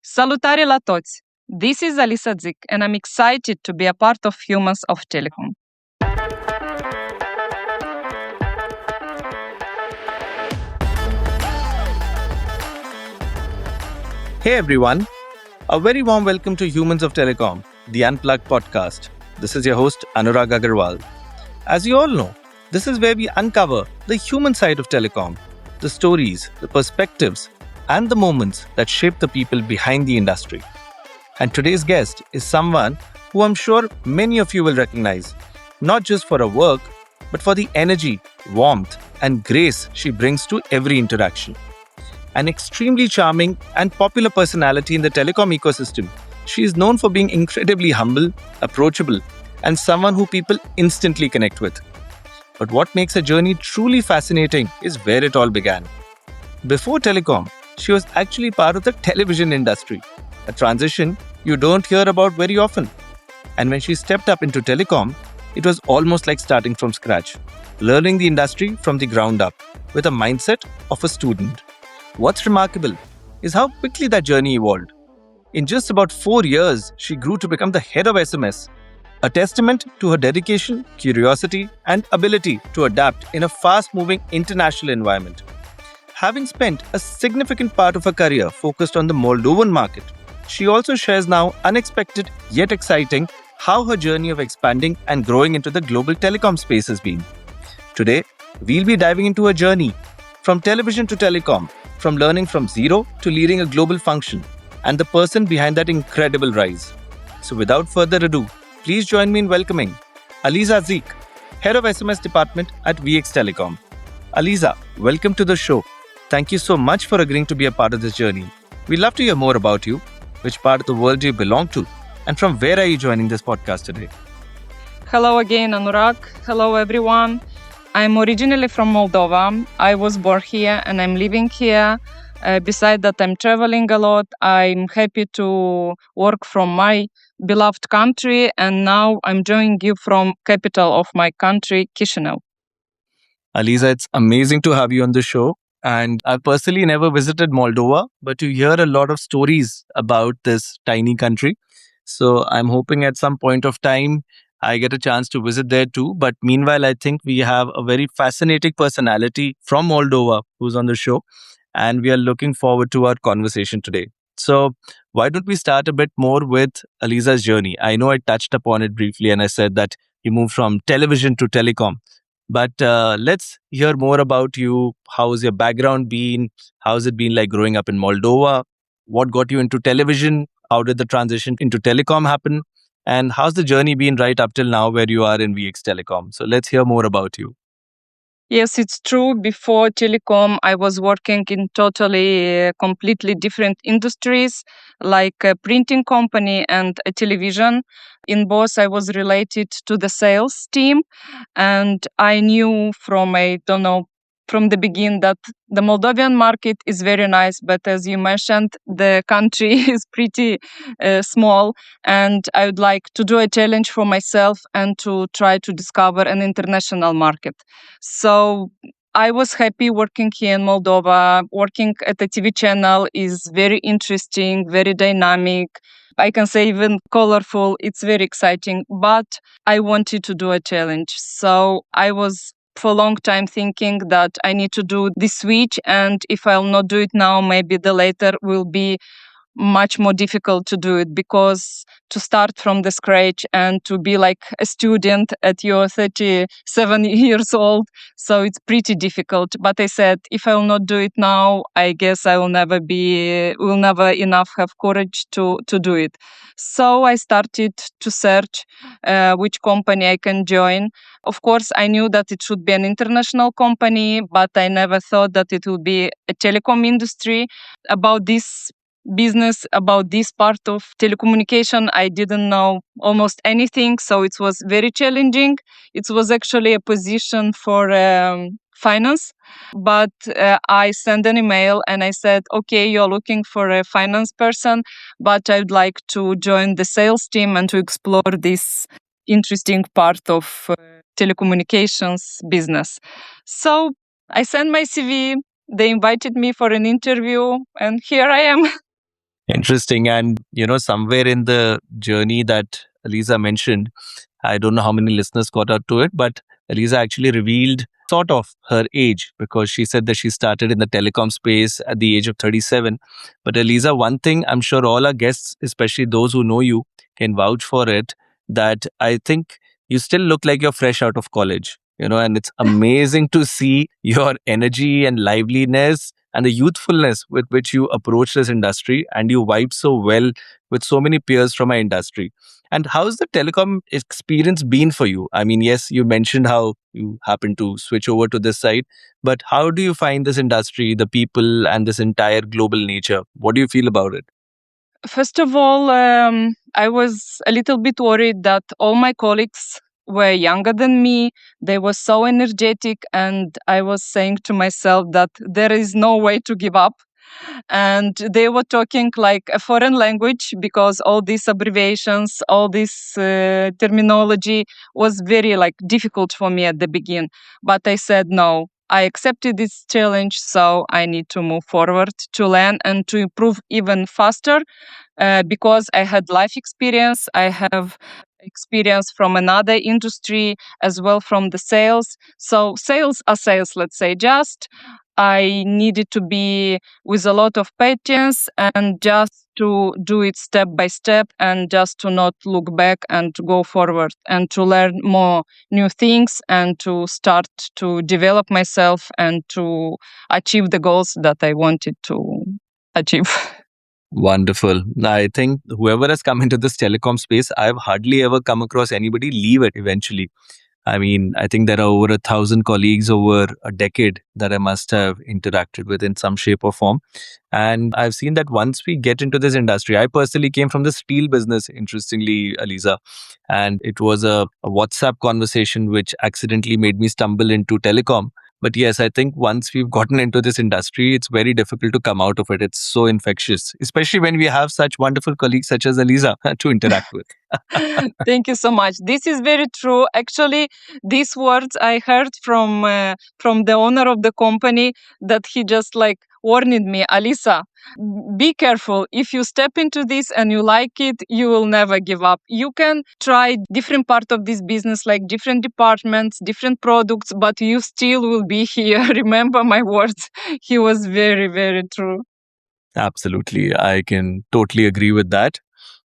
Salutare la toți! This is Alisa Dzic, and I'm excited to be a part of Humans of Telecom. Hey everyone, a very warm welcome to Humans of Telecom, the Unplugged podcast. This is your host Anurag Aggarwal. As you all know, this is where we uncover the human side of telecom, the stories, the perspectives, and the moments that shape the people behind the industry. And today's guest is someone who I'm sure many of you will recognize, not just for her work, but for the energy, warmth, and grace she brings to every interaction. An extremely charming and popular personality in the telecom ecosystem, she is known for being incredibly humble, approachable, and someone who people instantly connect with. But what makes her journey truly fascinating is where it all began. Before telecom, she was actually part of the television industry, a transition you don't hear about very often. And when she stepped up into telecom, it was almost like starting from scratch, learning the industry from the ground up with a mindset of a student. What's remarkable is how quickly that journey evolved. In just about 4 years, she grew to become the head of SMS, a testament to her dedication, curiosity, and ability to adapt in a fast-moving international environment. Having spent a significant part of her career focused on the Moldovan market, she also shares now unexpected yet exciting how her journey of expanding and growing into the global telecom space has been. Today, we'll be diving into her journey from television to telecom, from learning from zero to leading a global function, and the person behind that incredible rise. So without further ado, please join me in welcoming Alisa Dzic, Head of SMS Department at VX Telecom. Alisa, welcome to the show. Thank you so much for agreeing to be a part of this journey. We'd love to hear more about you, which part of the world do you belong to, and from where are you joining this podcast today? Hello again, Anurag. Hello, everyone. I'm originally from Moldova. I was born here and I'm living here. Besides that, I'm traveling a lot. I'm happy to work from my beloved country, and now I'm joining you from capital of my country, Chisinau. Alisa, it's amazing to have you on the show. And I've personally never visited Moldova, but you hear a lot of stories about this tiny country. So I'm hoping at some point of time I get a chance to visit there too. But meanwhile, I think we have a very fascinating personality from Moldova who's on the show. And we are looking forward to our conversation today. So why don't we start a bit more with Alisa's journey? I know I touched upon it briefly and I said that you moved from television to telecom. But let's hear more about you. How's your background been? How's it been like growing up in Moldova? What got you into television? How did the transition into telecom happen? And how's the journey been right up till now where you are in VX Telecom? So let's hear more about you. Yes, it's true. Before telecom, I was working in totally completely different industries, like a printing company and a television. In both, I was related to the sales team, and I knew from the beginning that the Moldovan market is very nice, but as you mentioned, the country is pretty small, and I would like to do a challenge for myself and to try to discover an international market. So I was happy working here in Moldova. Working at a TV channel is very interesting, very dynamic. I can say even colorful. It's very exciting, but I wanted to do a challenge. So I was for a long time thinking that I need to do this switch, and if I'll not do it now, maybe the later will be much more difficult to do it, because to start from the scratch and to be like a student at your 37 years old, so it's pretty difficult. But I said, if I will not do it now, I guess I will never enough have courage to do it. So I started to search which company I can join. Of course, I knew that it should be an international company, but I never thought that it would be a telecom industry. About this business, about this part of telecommunication, I didn't know almost anything, so it was very challenging. It was actually a position for finance, but I sent an email and I said, okay, you're looking for a finance person, but I'd like to join the sales team and to explore this interesting part of telecommunications business. So I sent my CV. They invited me for an interview, and here I am. Interesting. And, somewhere in the journey that Alisa mentioned, I don't know how many listeners got out to it, but Alisa actually revealed sort of her age because she said that she started in the telecom space at the age of 37. But Alisa, one thing I'm sure all our guests, especially those who know you, can vouch for it, that I think you still look like you're fresh out of college. And it's amazing to see your energy and liveliness and the youthfulness with which you approach this industry, and you vibe so well with so many peers from our industry. And how's the telecom experience been for you? I mean, yes, you mentioned how you happen to switch over to this side, but how do you find this industry, the people, and this entire global nature? What do you feel about it? First of all, I was a little bit worried that all my colleagues were younger than me. They were so energetic, and I was saying to myself that there is no way to give up. And they were talking like a foreign language because all these abbreviations, all this terminology was very like difficult for me at the beginning. But I said no. I accepted this challenge, so I need to move forward to learn and to improve even faster because I had life experience. I have experience from another industry as well from the sales. So sales are sales, let's say. Just I needed to be with a lot of patience and just to do it step by step and just to not look back and to go forward and to learn more new things and to start to develop myself and to achieve the goals that I wanted to achieve. Wonderful. I think whoever has come into this telecom space, I've hardly ever come across anybody leave it eventually. I mean, I think there are over 1,000 colleagues over a decade that I must have interacted with in some shape or form. And I've seen that once we get into this industry, I personally came from the steel business, interestingly, Aliza. And it was a WhatsApp conversation which accidentally made me stumble into telecom. But yes, I think once we've gotten into this industry, it's very difficult to come out of it. It's so infectious, especially when we have such wonderful colleagues such as Aliza to interact with. Thank you so much. This is very true. Actually, these words I heard from the owner of the company that he just like warned me, Alisa, be careful. If you step into this and you like it, you will never give up. You can try different part of this business, like different departments, different products, but you still will be here. Remember my words. He was very, very true. Absolutely. I can totally agree with that.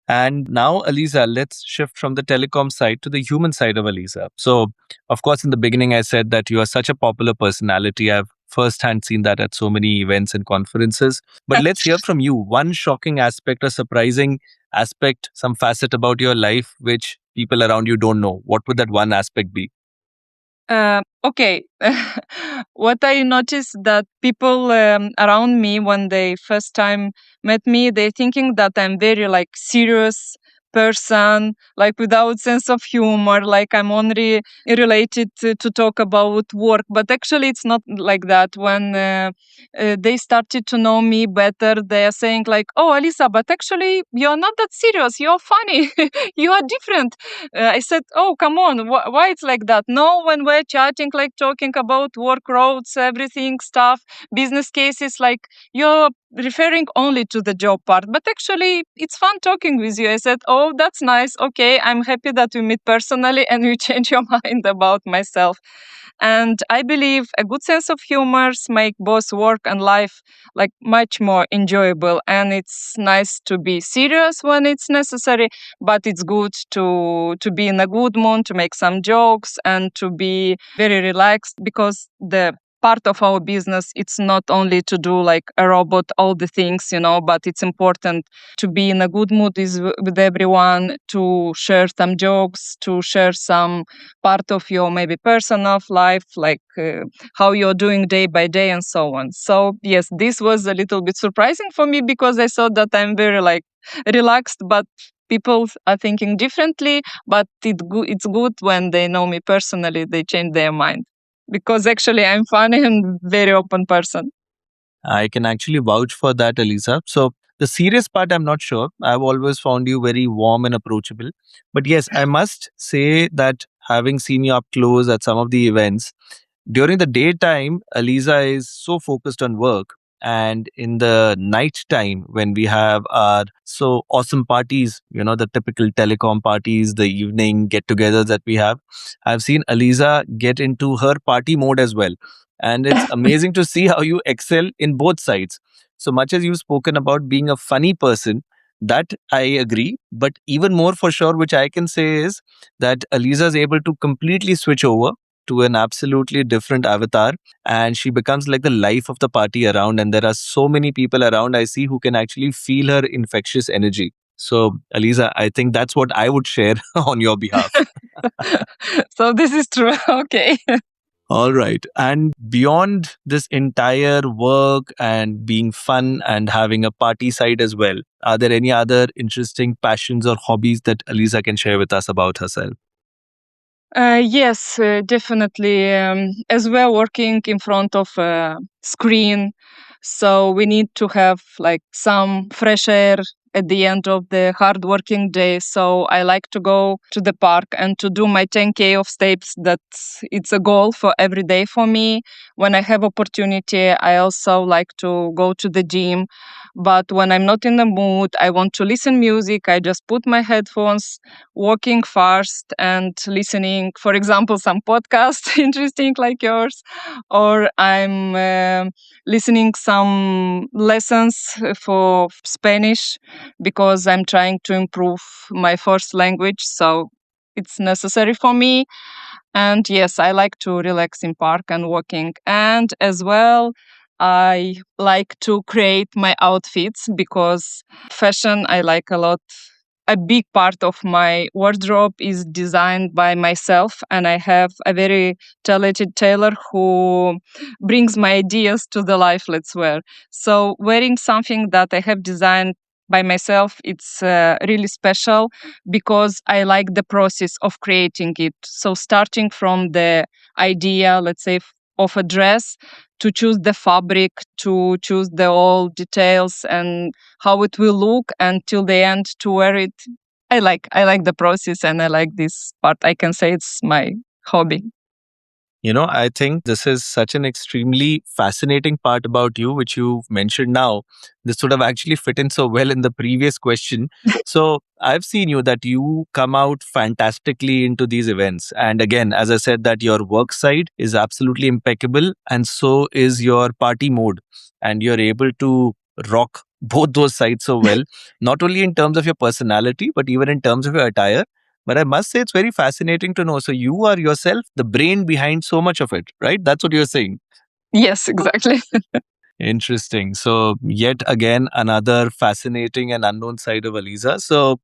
And now, Aliza, let's shift from the telecom side to the human side of Aliza. So, of course, in the beginning, I said that you are such a popular personality. I've firsthand seen that at so many events and conferences. But let's hear from you one shocking aspect, a surprising aspect, some facet about your life which people around you don't know. What would that one aspect be? Okay. What I noticed that people around me when they first time met me, they thinking that I'm very like serious person, like without sense of humor, like I'm only related to talk about work. But actually, it's not like that. When they started to know me better, they are saying like, "Oh, Alisa, but actually, you're not that serious. You're funny. You are different." I said, "Oh, come on, why it's like that?" No, when we're chatting, like talking about work roads, everything, stuff, business cases, like you're referring only to the job part, but actually, it's fun talking with you. I said, "Oh, that's nice. Okay, I'm happy that we meet personally and you change your mind about myself." And I believe a good sense of humor make both work and life like much more enjoyable. And it's nice to be serious when it's necessary, but it's good to be in a good mood, to make some jokes and to be very relaxed because the part of our business it's not only to do like a robot all the things, but it's important to be in a good mood with everyone, to share some jokes, to share some part of your maybe personal life, like how you're doing day by day and so on. So yes, this was a little bit surprising for me because I thought that I'm very like relaxed, but people are thinking differently. But it's good when they know me personally, they change their mind because actually I'm funny and very open person. I can actually vouch for that, Alisa. So, the serious part, I'm not sure. I've always found you very warm and approachable. But yes, I must say that having seen you up close at some of the events, during the daytime, Alisa is so focused on work. And in the night time, when we have our so awesome parties, the typical telecom parties, the evening get togethers that we have, I've seen Alisa get into her party mode as well. And it's amazing to see how you excel in both sides. So much as you've spoken about being a funny person, that I agree. But even more for sure, which I can say is that Alisa is able to completely switch over to an absolutely different avatar, and she becomes like the life of the party around. And there are so many people around I see who can actually feel her infectious energy. So, Alisa, I think that's what I would share on your behalf. So this is true. Okay. All right. And beyond this entire work and being fun and having a party side as well, are there any other interesting passions or hobbies that Alisa can share with us about herself? Yes, definitely. As we're working in front of a screen, so we need to have like some fresh air at the end of the hard working day. So I like to go to the park and to do my 10K of steps. That's it's a goal for every day for me. When I have opportunity, I also like to go to the gym. But when I'm not in the mood, I want to listen music. I just put my headphones, walking fast and listening, for example, some podcast interesting like yours, or I'm listening some lessons for Spanish because I'm trying to improve my first language. So it's necessary for me. And yes, I like to relax in park and walking. And as well, I like to create my outfits because fashion I like a lot. A big part of my wardrobe is designed by myself, and I have a very talented tailor who brings my ideas to the life, let's wear. So wearing something that I have designed by myself, it's really special because I like the process of creating it. So starting from the idea, let's say, of a dress, to choose the fabric, to choose the all details and how it will look until the end to wear it. I like the process and I like this part. I can say it's my hobby. I think this is such an extremely fascinating part about you, which you've mentioned now. This would have actually fit in so well in the previous question. So, I've seen you that you come out fantastically into these events. And again, as I said, that your work side is absolutely impeccable, and so is your party mode. And you're able to rock both those sides so well, not only in terms of your personality, but even in terms of your attire. But I must say, it's very fascinating to know. So, you are yourself the brain behind so much of it, right? That's what you're saying. Yes, exactly. Interesting. So, yet again, another fascinating and unknown side of Aliza. So,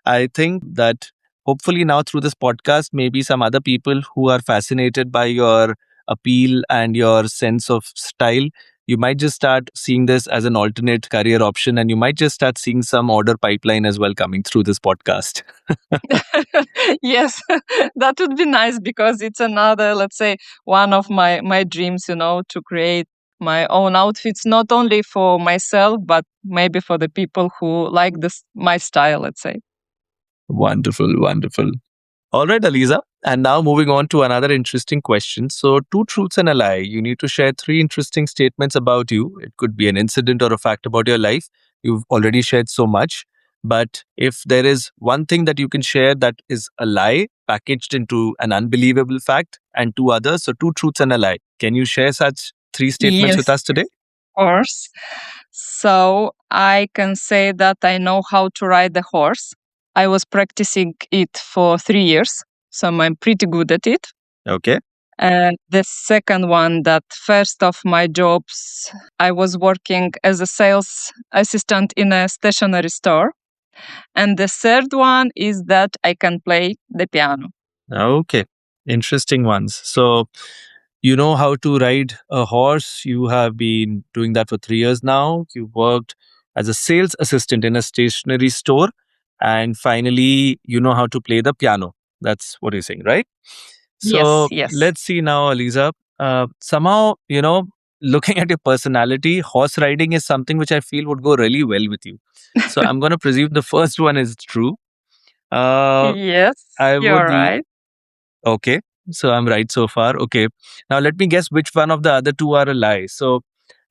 I think that hopefully now through this podcast, maybe some other people who are fascinated by your appeal and your sense of style, you might just start seeing this as an alternate career option, and you might just start seeing some order pipeline as well coming through this podcast. Yes, that would be nice because it's another, let's say, one of my dreams, to create my own outfits, not only for myself, but maybe for the people who like this my style, let's say. Wonderful, wonderful. All right, Aliza. And now moving on to another interesting question. So, two truths and a lie. You need to share three interesting statements about you. It could be an incident or a fact about your life. You've already shared so much. But if there is one thing that you can share that is a lie packaged into an unbelievable fact, and two others, so two truths and a lie. Can you share such three statements with Yes, us today? of course. So I can say that I know how to ride the horse. I was practicing it for 3 years, so I'm pretty good at it. Okay. And the second one, that first of my jobs, I was working as a sales assistant in a stationery store. And the third one is that I can play the piano. Okay. Interesting ones. So, you know how to ride a horse. You have been doing that for 3 years now. You worked as a sales assistant in a stationery store. And finally, you know how to play the piano. That's what you're saying, right? Yes, So yes. let's see now, Aliza. Somehow, looking at your personality, horse riding is something which I feel would go really well with you. So I'm going to presume the first one is true. Uh, Yes, I would. you're right. Okay. So I'm right so far. Okay. Now let me guess which one of the other two are a lie. So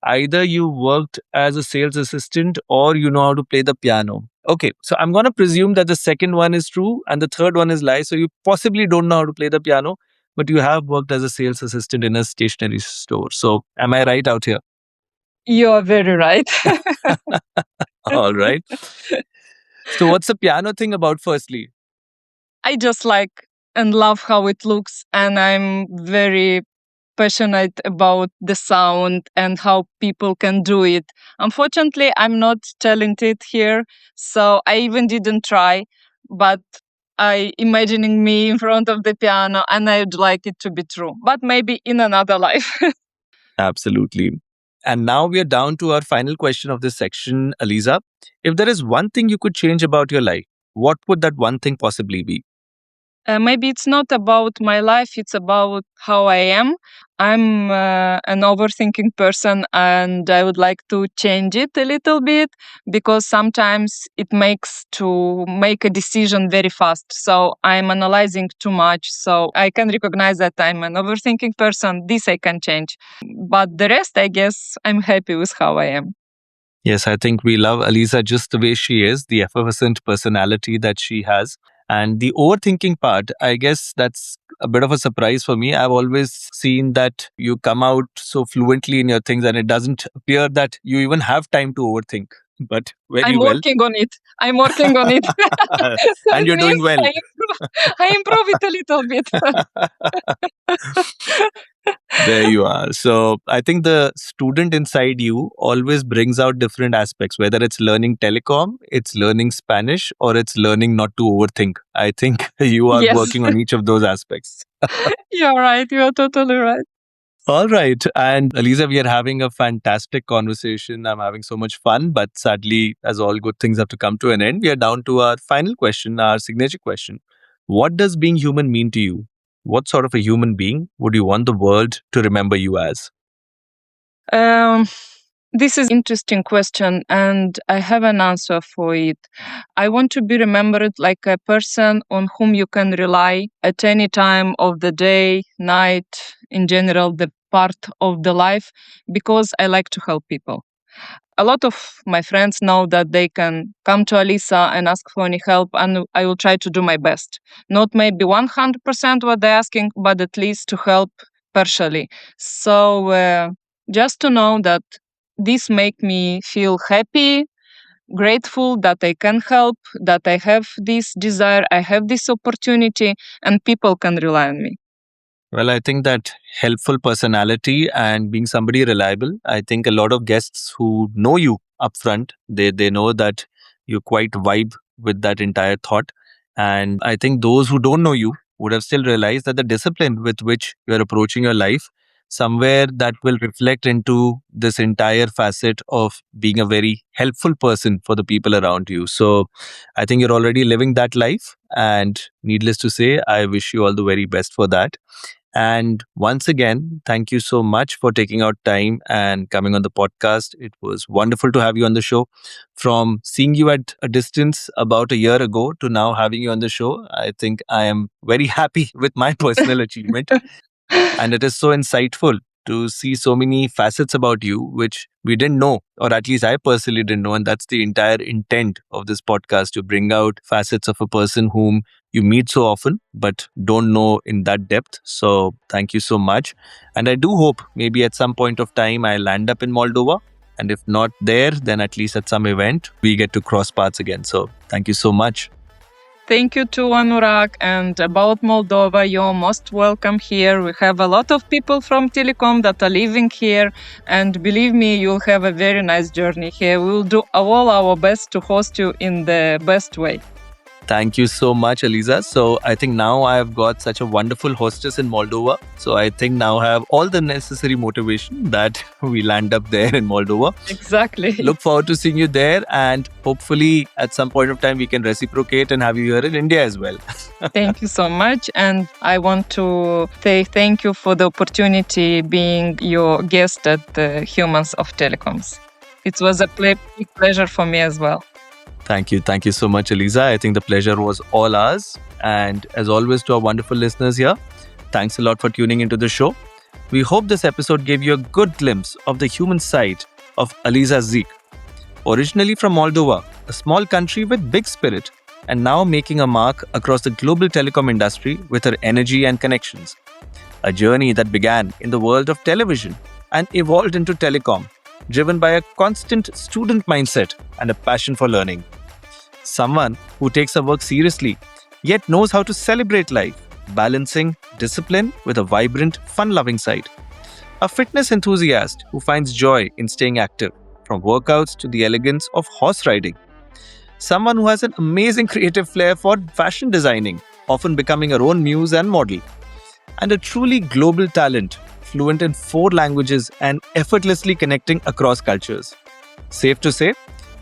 Either you worked as a sales assistant or you know how to play the piano. Okay, so I'm going to presume that the second one is true and the third one is lie. So you possibly don't know how to play the piano, but you have worked as a sales assistant in a stationery store. So am I right out here? You are very right. All right. So what's the piano thing about, firstly? I just like and love how it looks, and I'm very passionate about the sound and how people can do it. Unfortunately, I'm not talented here, so I even didn't try, but I imagining me in front of the piano and I'd like it to be true, but maybe in another life. Absolutely. And now we are down to our final question of this section, Alisa. If there is one thing you could change about your life, what would that one thing possibly be? Maybe it's not about my life, it's about how I am. I'm an overthinking person and I would like to change it a little bit because sometimes it makes to make a decision very fast. So I'm analyzing too much. So I can recognize that I'm an overthinking person. This I can change. But the rest, I guess I'm happy with how I am. Yes, I think we love Alisa just the way she is, the effervescent personality that she has. And the overthinking part, I guess that's a bit of a surprise for me. I've always seen that you come out so fluently in your things, and it doesn't appear that you even have time to overthink. But very I'm well. working on it. I'm working on it. So And it you're means doing well. I improve it a little bit. There you are. So I think the student inside you always brings out different aspects, whether it's learning telecom, it's learning Spanish, or it's learning not to overthink. I think you are Yes, working on each of those aspects. you're right. You're totally right. All right. And Alisa, we are having a fantastic conversation. I'm having so much fun, but sadly, as all good things have to come to an end, we are down to our final question, our signature question. What does being human mean to you? What sort of a human being would you want the world to remember you as? Um, this is interesting question, and I have an answer for it. I want to be remembered like a person on whom you can rely at any time of the day, night, in general, the part of the life, because I like to help people. A lot of my friends know that they can come to Alisa and ask for any help, and I will try to do my best. Not maybe 100% what they're asking, but at least to help partially. So just to know that this make me feel happy, grateful that I can help, that I have this desire, I have this opportunity, and people can rely on me. Well, I think that helpful personality and being somebody reliable, I think a lot of guests who know you upfront, they know that you quite vibe with that entire thought. And I think those who don't know you would have still realized that the discipline with which you're approaching your life, somewhere that will reflect into this entire facet of being a very helpful person for the people around you. So I think you're already living that life. And needless to say, I wish you all the very best for that. And once again, thank you so much for taking out time and coming on the podcast. It was wonderful to have you on the show. From seeing you at a distance about a year ago to now having you on the show, I think I am very happy with my personal achievement. And it is so insightful to see so many facets about you, which we didn't know, or at least I personally didn't know. And that's the entire intent of this podcast, to bring out facets of a person whom you meet so often, but don't know in that depth. So thank you so much. And I do hope maybe at some point of time I land up in Moldova. And if not there, then at least at some event, we get to cross paths again. So thank you so much. Thank you to Anurag. And about Moldova, you're most welcome here. We have a lot of people from Telecom that are living here. And believe me, you'll have a very nice journey here. We'll do all our best to host you in the best way. Thank you so much, Alisa. So I think now I have got such a wonderful hostess in Moldova. So I think now I have all the necessary motivation that we land up there in Moldova. Exactly. Look forward to seeing you there, and hopefully at some point of time we can reciprocate and have you here in India as well. Thank you so much. And I want to say thank you for the opportunity being your guest at the Humans of Telecoms. It was a big pleasure for me as well. Thank you. Thank you so much, Alisa. I think the pleasure was all ours. And as always, to our wonderful listeners here, thanks a lot for tuning into the show. We hope this episode gave you a good glimpse of the human side of Alisa Dzic. Originally from Moldova, a small country with big spirit, and now making a mark across the global telecom industry with her energy and connections. A journey that began in the world of television and evolved into telecom, driven by a constant student mindset and a passion for learning. Someone who takes her work seriously, yet knows how to celebrate life, balancing discipline with a vibrant, fun-loving side. A fitness enthusiast who finds joy in staying active, from workouts to the elegance of horse riding. Someone who has an amazing creative flair for fashion designing, often becoming her own muse and model. And a truly global talent, fluent in 4 languages and effortlessly connecting across cultures. Safe to say,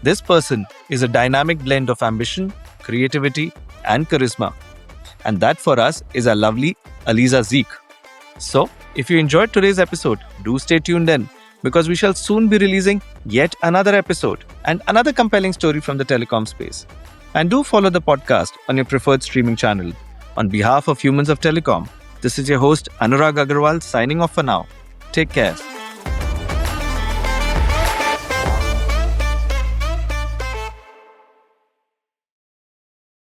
this person is a dynamic blend of ambition, creativity, and charisma. And that for us is our lovely Alisa Dzic. So, if you enjoyed today's episode, do stay tuned in because we shall soon be releasing yet another episode and another compelling story from the telecom space. And do follow the podcast on your preferred streaming channel. On behalf of Humans of Telecom, this is your host Anurag Aggarwal signing off for now. Take care.